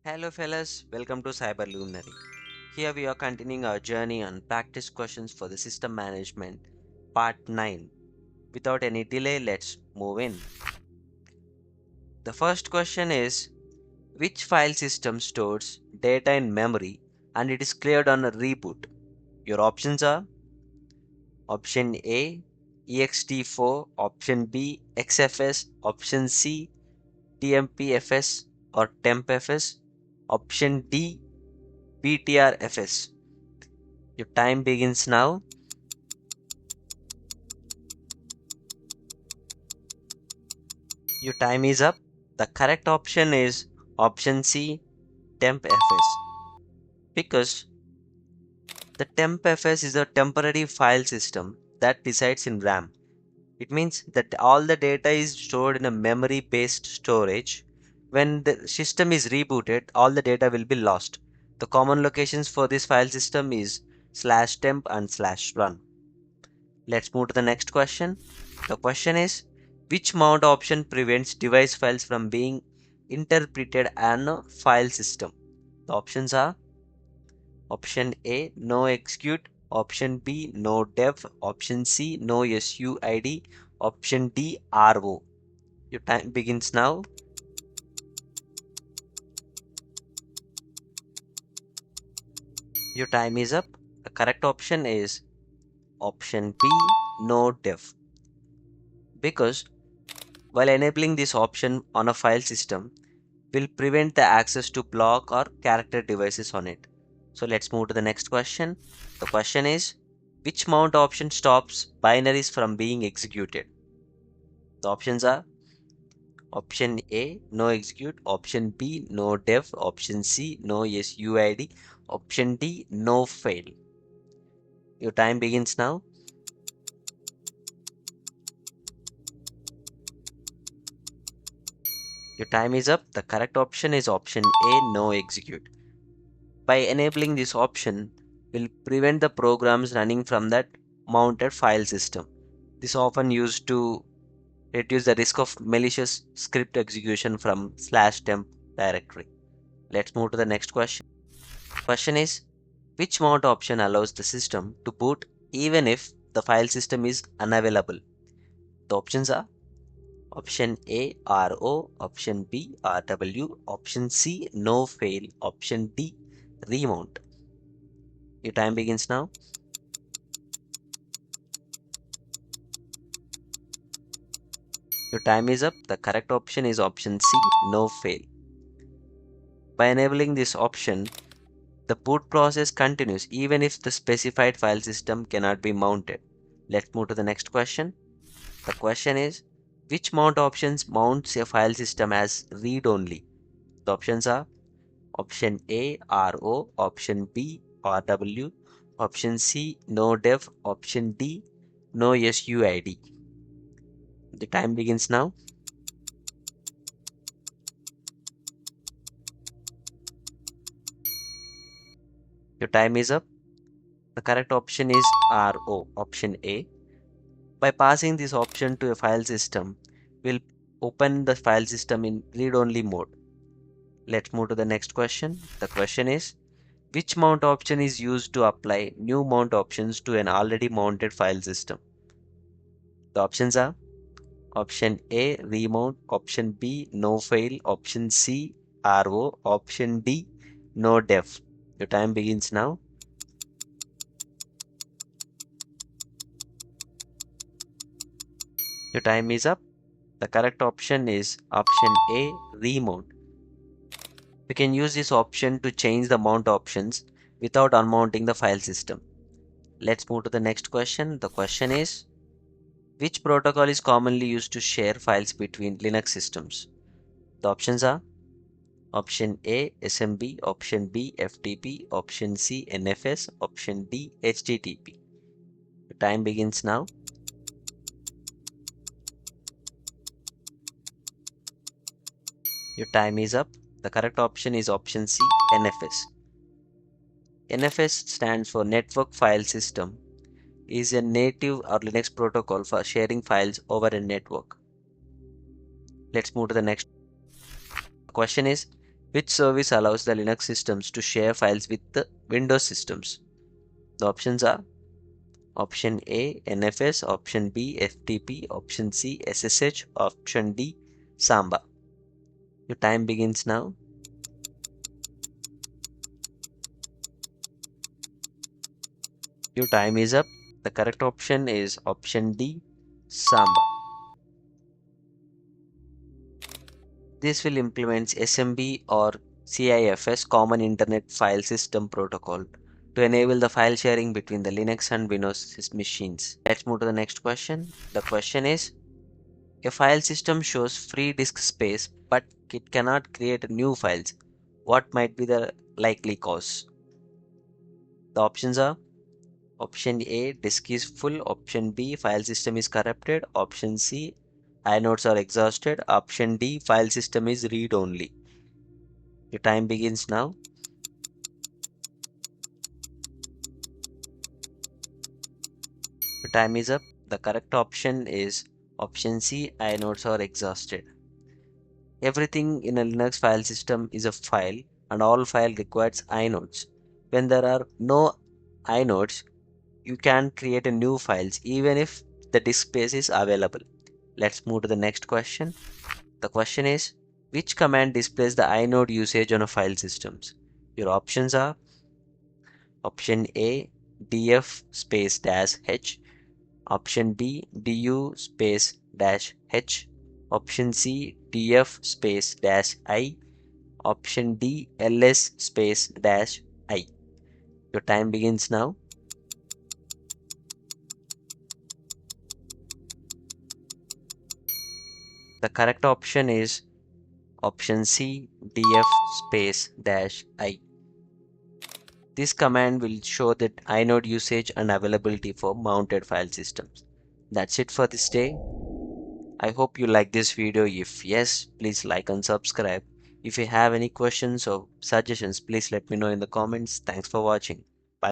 Hello fellas, welcome to Cyber Luminary. Here we are continuing our journey on practice questions for the system management part 9. Without any delay, let's move in. The first question is, which file system stores data in memory and it is cleared on a reboot? Your options are option A ext4, option B XFS, option C TMPFS or TempFS, option D PTRFS. Your time begins now. Your time is up. The correct option is option C, TempFS. Because the TempFS is a temporary file system that resides in RAM. It means that all the data is stored in a memory based storage. When the system is rebooted, all the data will be lost. The common locations for this file system is /temp and /run. Let's move to the next question. The question is, which mount option prevents device files from being interpreted on a file system? The options are option A, no execute, option B, no dev, option C, no SUID, option D, RO. Your time begins now. Your time is up. The correct option is option B, no dev. Because while enabling this option on a file system will prevent the access to block or character devices on it. So let's move to the next question. The question is, which mount option stops binaries from being executed? The options are option A, no execute, option B, no dev, option C, no SUID, option D, no fail. Your time begins now. Your time is up. The correct option is option A, no execute. By enabling this option will prevent the programs running from that mounted file system. This often used to reduce the risk of malicious script execution from /temp directory. Let's move to the next question. Question is, which mount option allows the system to boot even if the file system is unavailable? The options are option A, RO, option B, RW, option C, no fail, option D, remount. Your time begins now. Your time is up. The correct option is option C, no fail. By enabling this option, the boot process continues even if the specified file system cannot be mounted. Let's move to the next question. The question is, which mount options mounts a file system as read-only? The options are option A, RO, option B, RW, option C, no dev, option D, no SUID. The time begins now. Your time is up. The correct option is RO, option A. By passing this option to a file system, we'll open the file system in read-only mode. Let's move to the next question. The question is, which mount option is used to apply new mount options to an already mounted file system? The options are option A, remount, option B, no fail, option C, RO, option D, no def. Your time begins now. Your time is up. The correct option is option A, remount. We can use this option to change the mount options without unmounting the file system. Let's move to the next question. The question is, which protocol is commonly used to share files between Linux systems? The options are option A, SMB, option B, FTP, option C, NFS, option D, HTTP. The time begins now. Your time is up. The correct option is option C, NFS. NFS stands for Network File System, is a native or Linux protocol for sharing files over a network. Let's move to the next. The question is, Which service allows the Linux systems to share files with the Windows systems? The options are option A, NFS, option B, FTP, option C, SSH, option D, Samba. Your time begins now. Your time is up. The correct option is option D, Samba. This will implement SMB or CIFS, Common Internet File System Protocol, to enable the file sharing between the Linux and Windows machines. Let's move to the next question. The question is, a file system shows free disk space, but it cannot create new files. What might be the likely cause? The options are option A, disk is full, option B, file system is corrupted, option C, inodes are exhausted, option D, file system is read only. Your time begins now. Your time is up. The correct option is option C, inodes are exhausted. Everything in a Linux file system is a file, and all file requires inodes. When there are no inodes, you can create a new files even if the disk space is available. Let's move to the next question. The question is, which command displays the inode usage on a file systems? Your options are option A, df space dash h, option B, du space dash h, option C, df space dash I, option D, ls space dash I. Your time begins now. The correct option is option C, df space dash I. This command will show the inode usage and availability for mounted file systems. That's it for this day. I hope you like this video. If yes, please like and subscribe. If you have any questions or suggestions, please let me know in the comments. Thanks for watching.